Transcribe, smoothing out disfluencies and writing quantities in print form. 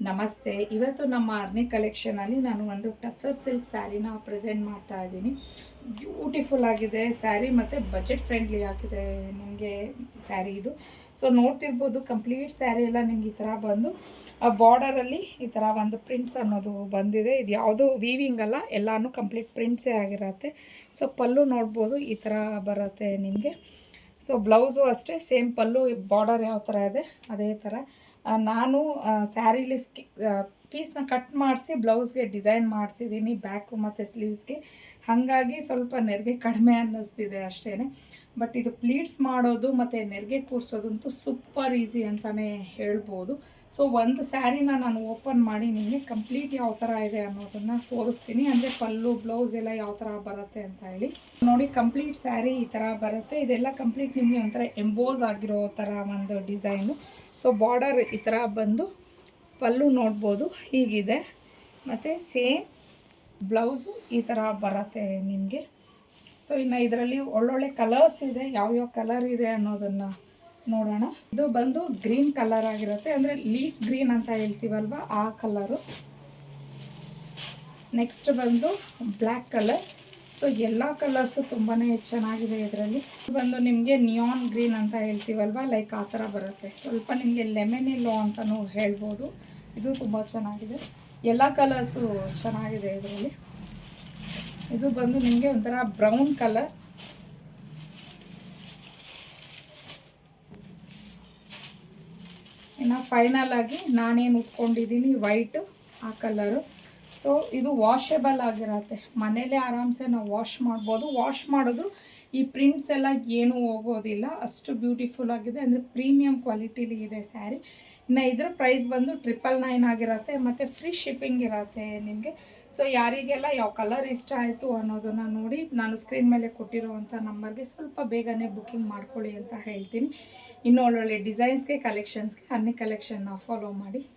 ನಮಸ್ತೆ. ಇವತ್ತು ನಮ್ಮ ಆರ್ನಿ ಕಲೆಕ್ಷನಲ್ಲಿ ನಾನು ಒಂದು ಟಸರ್ ಸಿಲ್ಕ್ ಸ್ಯಾರಿನ ಪ್ರೆಸೆಂಟ್ ಮಾಡ್ತಾ ಇದ್ದೀನಿ. ಬ್ಯೂಟಿಫುಲ್ ಆಗಿದೆ ಸ್ಯಾರಿ ಮತ್ತು ಬಜೆಟ್ ಫ್ರೆಂಡ್ಲಿ ಆಗಿದೆ ನಿಮಗೆ ಸ್ಯಾರಿ ಇದು. ಸೊ ನೋಡ್ತಿರ್ಬೋದು, ಕಂಪ್ಲೀಟ್ ಸ್ಯಾರಿ ಎಲ್ಲ ನಿಮ್ಗೆ ಈ ಥರ ಬಂದು ಬಾರ್ಡರಲ್ಲಿ ಈ ಥರ ಒಂದು ಪ್ರಿಂಟ್ಸ್ ಅನ್ನೋದು ಬಂದಿದೆ. ಇದು ಯಾವುದೂ ವೀವಿಂಗ್ ಅಲ್ಲ, ಎಲ್ಲನೂ ಕಂಪ್ಲೀಟ್ ಪ್ರಿಂಟ್ಸೇ ಆಗಿರತ್ತೆ. ಸೊ ಪಲ್ಲು ನೋಡ್ಬೋದು, ಈ ಥರ ಬರುತ್ತೆ ನಿಮಗೆ. ಸೊ ಬ್ಲೌಸು ಅಷ್ಟೇ ಸೇಮ್ ಪಲ್ಲು, ಬಾರ್ಡರ್ ಯಾವ ಥರ ಇದೆ ಅದೇ ಥರ. ನಾನು ಸ್ಯಾರಿಲಿ ಪೀಸ್ನ ಕಟ್ ಮಾಡಿಸಿ ಬ್ಲೌಸ್ಗೆ ಡಿಸೈನ್ ಮಾಡಿಸಿದ್ದೀನಿ, ಬ್ಯಾಕು ಮತ್ತು ಸ್ಲೀವ್ಸ್ಗೆ. ಹಾಗಾಗಿ ಸ್ವಲ್ಪ ನೆರಿಗೆ ಕಡಿಮೆ ಅನ್ನಿಸ್ತಿದೆ ಅಷ್ಟೇ. ಬಟ್ ಇದು ಪ್ಲೀಟ್ಸ್ ಮಾಡೋದು ಮತ್ತು ನೆರಿಗೆ ಕೂರಿಸೋದಂತೂ ಸೂಪರ್ ಈಸಿ ಅಂತಲೇ ಹೇಳ್ಬೋದು. ಸೊ ಒಂದು ಸ್ಯಾರಿನ ನಾನು ಓಪನ್ ಮಾಡಿ ನಿಮಗೆ ಕಂಪ್ಲೀಟ್ ಯಾವ ಥರ ಇದೆ ಅನ್ನೋದನ್ನು ತೋರಿಸ್ತೀನಿ. ಅಂದರೆ ಪಲ್ಲು ಬ್ಲೌಸ್ ಎಲ್ಲ ಯಾವ ಥರ ಬರುತ್ತೆ ಅಂತ ಹೇಳಿ ನೋಡಿ. ಕಂಪ್ಲೀಟ್ ಸ್ಯಾರಿ ಈ ಥರ ಬರುತ್ತೆ. ಇದೆಲ್ಲ ಕಂಪ್ಲೀಟ್ ನಿಮಗೆ ಒಂಥರ ಎಂಬೋಸ್ ಆಗಿರೋ ಥರ ಒಂದು ಡಿಸೈನು. ಸೊ ಬಾರ್ಡರ್ ಈ ಥರ ಬಂದು ಪಲ್ಲು ನೋಡ್ಬೋದು ಹೀಗಿದೆ, ಮತ್ತು ಸೇಮ್ ಬ್ಲೌಸು ಈ ಥರ ಬರುತ್ತೆ ನಿಮಗೆ. ಸೊ ಇನ್ನು ಇದರಲ್ಲಿ ಒಳ್ಳೊಳ್ಳೆ ಕಲರ್ಸ್ ಇದೆ, ಯಾವ್ಯಾವ ಕಲರ್ ಇದೆ ಅನ್ನೋದನ್ನು ನೋಡೋಣ. ಇದು ಬಂದು ಗ್ರೀನ್ ಕಲರ್ ಆಗಿರುತ್ತೆ, ಅಂದರೆ ಲೀಫ್ ಗ್ರೀನ್ ಅಂತ ಹೇಳ್ತೀವಲ್ವ ಆ ಕಲರು. ನೆಕ್ಸ್ಟ್ ಬಂದು ಬ್ಲ್ಯಾಕ್ ಕಲರ್. ಸೊ ಎಲ್ಲ ಕಲರ್ಸು ತುಂಬಾ ಚೆನ್ನಾಗಿದೆ. ಇದರಲ್ಲಿ ಬಂದು ನಿಮಗೆ ನಿಯಾನ್ ಗ್ರೀನ್ ಅಂತ ಹೇಳ್ತೀವಲ್ವ, ಲೈಕ್ ಆ ಥರ ಬರುತ್ತೆ. ಸ್ವಲ್ಪ ನಿಮಗೆ ಲೆಮನ್ ಎಲ್ಲೋ ಅಂತಲೂ ಹೇಳ್ಬೋದು. ಇದು ತುಂಬ ಚೆನ್ನಾಗಿದೆ, ಎಲ್ಲ ಕಲರ್ಸು ಚೆನ್ನಾಗಿದೆ ಇದರಲ್ಲಿ. ಇದು ಬಂದು ನಿಮಗೆ ಒಂಥರ ಬ್ರೌನ್ ಕಲರ್. ಇನ್ನು ಫೈನಲ್ ಆಗಿ ನಾನೇನು ಉಟ್ಕೊಂಡಿದ್ದೀನಿ ವೈಟು, ಆ ಕಲರು. ಸೊ ಇದು ವಾಷೇಬಲ್ ಆಗಿರತ್ತೆ, ಮನೇಲೇ ಆರಾಮ್ಸೆ ನಾವು ವಾಶ್ ಮಾಡ್ಬೋದು. ವಾಶ್ ಮಾಡಿದ್ರು ಈ ಪ್ರಿಂಟ್ಸ್ ಎಲ್ಲ ಏನೂ ಹೋಗೋದಿಲ್ಲ, ಅಷ್ಟು ಬ್ಯೂಟಿಫುಲ್ ಆಗಿದೆ. ಅಂದರೆ ಪ್ರೀಮಿಯಂ ಕ್ವಾಲಿಟಿಲಿ ಇದೆ ಸ್ಯಾರಿ. ಇನ್ನು ಇದ್ರ ಪ್ರೈಸ್ ಬಂದು 999 ಆಗಿರತ್ತೆ, ಮತ್ತು ಫ್ರೀ ಶಿಪ್ಪಿಂಗ್ ಇರತ್ತೆ ನಿಮಗೆ. ಸೊ ಯಾರಿಗೆಲ್ಲ ಯಾವ ಕಲರ್ ಇಷ್ಟ ಆಯಿತು ಅನ್ನೋದನ್ನು ನೋಡಿ ನಾನು ಸ್ಕ್ರೀನ್ ಮೇಲೆ ಕೊಟ್ಟಿರೋವಂಥ ನಂಬರ್ಗೆ ಸ್ವಲ್ಪ ಬೇಗನೆ ಬುಕ್ಕಿಂಗ್ ಮಾಡ್ಕೊಳ್ಳಿ ಅಂತ ಹೇಳ್ತೀನಿ. ಇನ್ನೂ ಒಳ್ಳೊಳ್ಳೆ ಡಿಸೈನ್ಸ್ಗೆ, ಕಲೆಕ್ಷನ್ಸ್ಗೆ ಆರ್ನಿ ಕಲೆಕ್ಷನ್ನ ಫಾಲೋ ಮಾಡಿ.